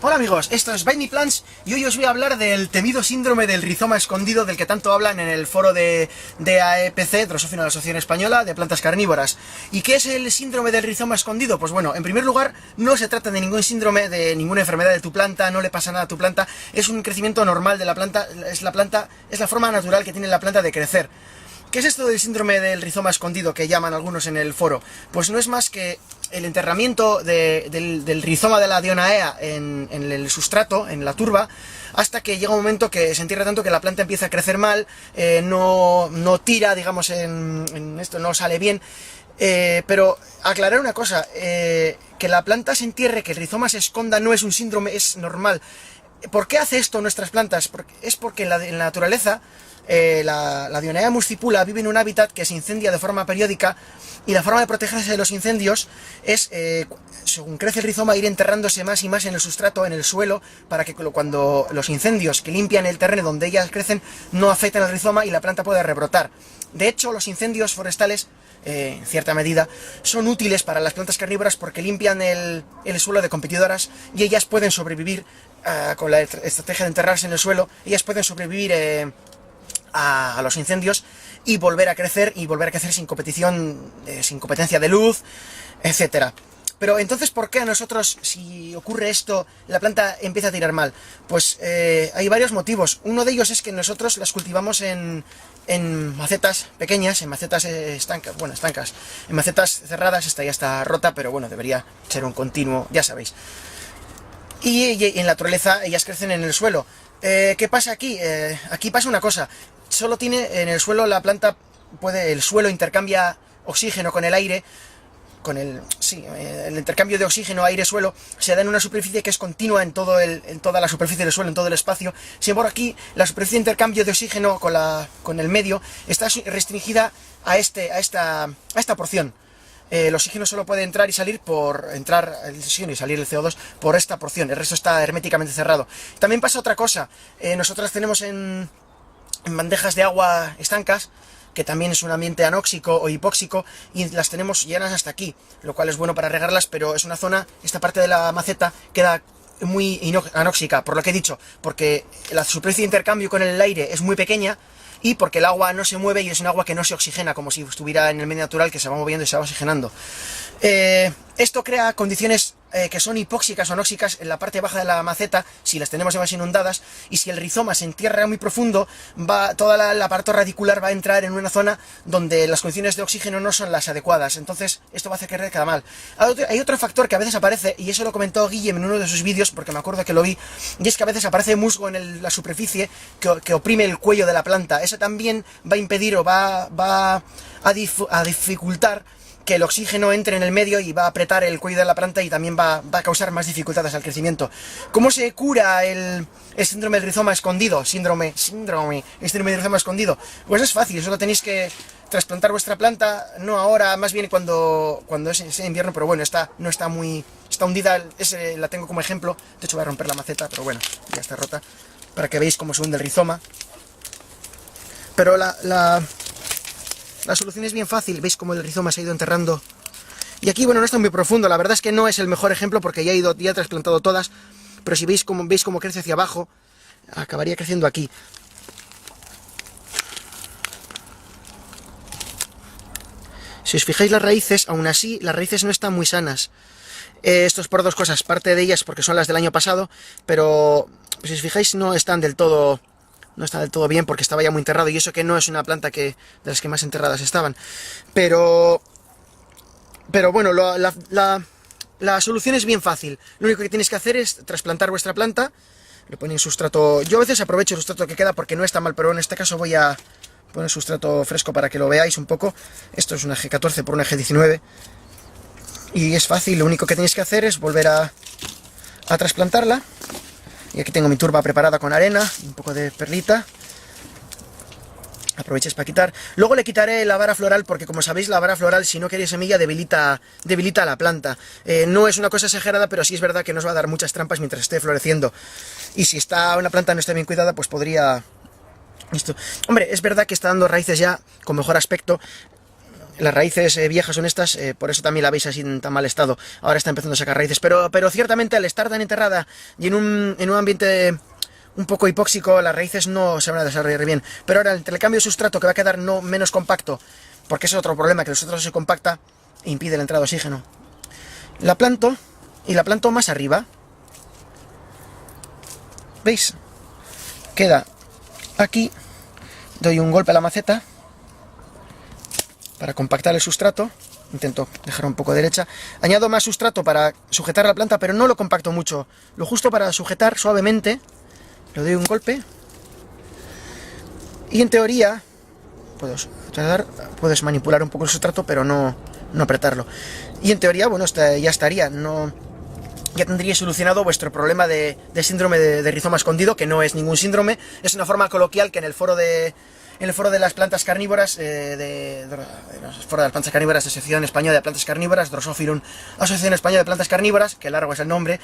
Hola amigos, esto es Buy Me Plants y hoy os voy a hablar del temido síndrome del rizoma escondido del que tanto hablan en el foro de AEPC, Drosófila de la Asociación Española de Plantas Carnívoras. ¿Y qué es el síndrome del rizoma escondido? Pues bueno, en primer lugar, no se trata de ningún síndrome, de ninguna enfermedad de tu planta, no le pasa nada a tu planta, es un crecimiento normal de la planta, es la forma natural que tiene la planta de crecer. ¿Qué es esto del síndrome del rizoma escondido que llaman algunos en el foro? Pues no es más que el enterramiento del rizoma de la Dionaea en el sustrato, en la turba, hasta que llega un momento que se entierra tanto que la planta empieza a crecer mal, no tira, digamos, en esto, no sale bien. Pero aclarar una cosa, que la planta se entierre, que el rizoma se esconda, no es un síndrome, es normal. ¿Por qué hace esto nuestras plantas? Es porque en la naturaleza la Dionaea muscipula vive en un hábitat que se incendia de forma periódica, y la forma de protegerse de los incendios es, según crece el rizoma, ir enterrándose más y más en el sustrato, en el suelo, para que cuando los incendios que limpian el terreno donde ellas crecen no afecten al rizoma y la planta pueda rebrotar. De hecho, los incendios forestales, en cierta medida, son útiles para las plantas carnívoras porque limpian el suelo de competidoras y ellas pueden sobrevivir con la estrategia de enterrarse en el suelo. Ellas pueden sobrevivir a los incendios y volver a crecer sin competición, sin competencia de luz, etcétera. Pero entonces, ¿por qué a nosotros, si ocurre esto, la planta empieza a tirar mal? Pues hay varios motivos. Uno de ellos es que nosotros las cultivamos en macetas pequeñas, en macetas estancas, en macetas cerradas. Esta ya está rota, pero bueno, debería ser un continuo, ya sabéis. Y en la naturaleza ellas crecen en el suelo. ¿Qué pasa aquí? Aquí pasa una cosa. Solo tiene en el suelo, la planta el suelo intercambia oxígeno con el aire, el intercambio de oxígeno aire-suelo se da en una superficie que es continua en toda la superficie del suelo, en todo el espacio. Sin embargo, aquí la superficie de intercambio de oxígeno con el medio está restringida a esta porción. El oxígeno solo puede entrar y salir el oxígeno y salir el CO2 por esta porción, el resto está herméticamente cerrado. También pasa otra cosa, nosotras tenemos en bandejas de agua estancas, que también es un ambiente anóxico o hipóxico, y las tenemos llenas hasta aquí, lo cual es bueno para regarlas, pero es una zona, esta parte de la maceta queda muy anóxica, por lo que he dicho, porque la superficie de intercambio con el aire es muy pequeña, y porque el agua no se mueve y es un agua que no se oxigena, como si estuviera en el medio natural, que se va moviendo y se va oxigenando. Esto crea condiciones que son hipóxicas o anóxicas en la parte baja de la maceta, si las tenemos demasiado inundadas, y si el rizoma se entierra muy profundo, toda el aparato radicular va a entrar en una zona donde las condiciones de oxígeno no son las adecuadas. Entonces esto va a hacer que quede mal. Hay otro factor que a veces aparece, y eso lo comentó Guillem en uno de sus vídeos, porque me acuerdo que lo vi, y es que a veces aparece musgo en la superficie que oprime el cuello de la planta. Eso también va a impedir o va a dificultar que el oxígeno entre en el medio y va a apretar el cuello de la planta, y también va a causar más dificultades al crecimiento. ¿Cómo se cura el síndrome del rizoma escondido? Síndrome del rizoma escondido. Pues es fácil, solo tenéis que trasplantar vuestra planta, no ahora, más bien cuando es invierno, pero bueno, está hundida, la tengo como ejemplo. De hecho voy a romper la maceta, pero bueno, ya está rota, para que veáis cómo se hunde el rizoma. Pero la solución es bien fácil, veis cómo el rizoma se ha ido enterrando. Y aquí, bueno, no está muy profundo, la verdad es que no es el mejor ejemplo porque ya he trasplantado todas, pero si veis cómo crece hacia abajo, acabaría creciendo aquí. Si os fijáis las raíces, aún así, las raíces no están muy sanas. Esto es por dos cosas, parte de ellas porque son las del año pasado, pero si os fijáis no está del todo bien porque estaba ya muy enterrado, y eso que no es una planta de las que más enterradas estaban. Pero bueno, la solución es bien fácil. Lo único que tenéis que hacer es trasplantar vuestra planta, lo ponéis en sustrato. Yo a veces aprovecho el sustrato que queda porque no está mal, pero en este caso voy a poner sustrato fresco para que lo veáis un poco. Esto es una G14 por una G19 y es fácil, lo único que tenéis que hacer es volver a trasplantarla. Y aquí tengo mi turba preparada con arena, un poco de perlita. Aprovechéis para quitar. Luego le quitaré la vara floral porque, como sabéis, la vara floral, si no queréis semilla, debilita la planta. No es una cosa exagerada, pero sí es verdad que nos va a dar muchas trampas mientras esté floreciendo. Y si una planta no está bien cuidada, pues podría... Hombre, es verdad que está dando raíces ya con mejor aspecto. las raíces viejas son estas, por eso también la veis así en tan mal estado. Ahora está empezando a sacar raíces, pero ciertamente al estar tan enterrada y en un ambiente un poco hipóxico, las raíces no se van a desarrollar bien. Pero ahora entre el cambio de sustrato, que va a quedar no menos compacto, porque ese es otro problema, que el sustrato se compacta e impide la entrada de oxígeno. La planto y la planto más arriba. ¿Veis? Queda aquí. Doy un golpe a la maceta para compactar el sustrato. Intento dejarlo un poco derecha. Añado más sustrato para sujetar la planta, pero no lo compacto mucho. Lo justo para sujetar suavemente. Le doy un golpe. Y en teoría puedes manipular un poco el sustrato, pero no apretarlo. Y en teoría, bueno, ya estaría. Ya tendríais solucionado vuestro problema de síndrome de rizoma escondido, que no es ningún síndrome. Es una forma coloquial que en el foro de las plantas carnívoras, de Asociación Española de Plantas Carnívoras, Drosophilum, Asociación Española de Plantas Carnívoras, que largo es el nombre,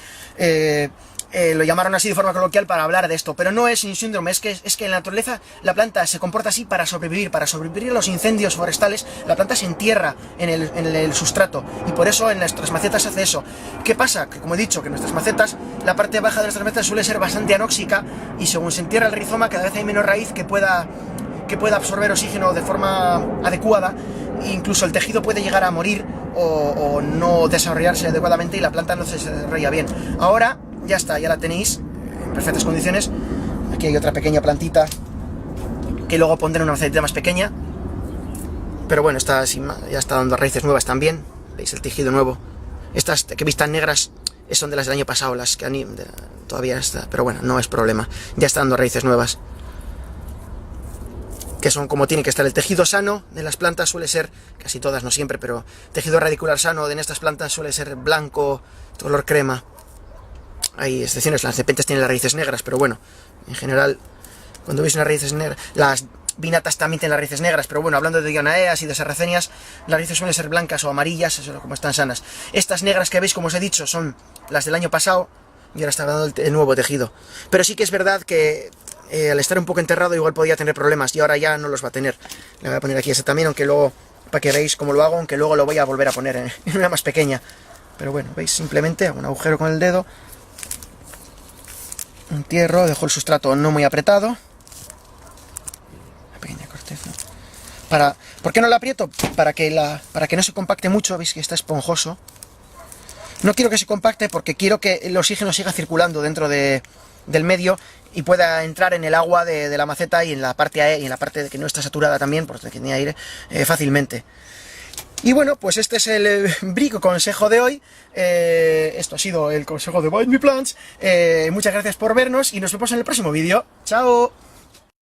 lo llamaron así de forma coloquial para hablar de esto, pero no es un síndrome, es que en la naturaleza la planta se comporta así para sobrevivir a los incendios forestales. La planta se entierra en el sustrato, y por eso en nuestras macetas hace eso. ¿Qué pasa? Que como he dicho, que en nuestras macetas, la parte baja de nuestras macetas suele ser bastante anóxica, y según se entierra el rizoma, cada vez hay menos raíz que pueda absorber oxígeno de forma adecuada, e incluso el tejido puede llegar a morir o no desarrollarse adecuadamente, y la planta no se desarrolla bien. Ahora ya está, ya la tenéis en perfectas condiciones. Aquí hay otra pequeña plantita que luego pondré en una macetita más pequeña, pero bueno, ya está dando raíces nuevas también. Veis el tejido nuevo. Estas que veis tan negras son de las del año pasado, las que todavía está, pero bueno, no es problema, ya está dando raíces nuevas, que son como tiene que estar. El tejido sano de las plantas suele ser, casi todas, no siempre, pero tejido radicular sano en estas plantas suele ser blanco, color crema. Hay excepciones, las cepentes tienen las raíces negras, pero bueno, en general, cuando veis unas raíces negras, las vinatas también tienen las raíces negras, pero bueno, hablando de dionaeas y de sarracenias, las raíces suelen ser blancas o amarillas, eso como están sanas. Estas negras que veis, como os he dicho, son las del año pasado, y ahora está dando el nuevo tejido. Pero sí que es verdad que al estar un poco enterrado igual podía tener problemas, y ahora ya no los va a tener. Le voy a poner aquí ese también, aunque luego, para que veáis cómo lo hago, aunque luego lo voy a volver a poner en una más pequeña. Pero bueno, veis, simplemente hago un agujero con el dedo, entierro, dejo el sustrato no muy apretado, una pequeña corteza. ¿Por qué no lo aprieto? Para que no se compacte mucho. Veis que está esponjoso. No quiero que se compacte porque quiero que el oxígeno siga circulando dentro del medio y pueda entrar en el agua de la maceta y en la parte que no está saturada también, porque tiene aire, fácilmente. Y bueno, pues este es el brico consejo de hoy. Esto ha sido el consejo de Buy Me Plants. Muchas gracias por vernos y nos vemos en el próximo vídeo. ¡Chao!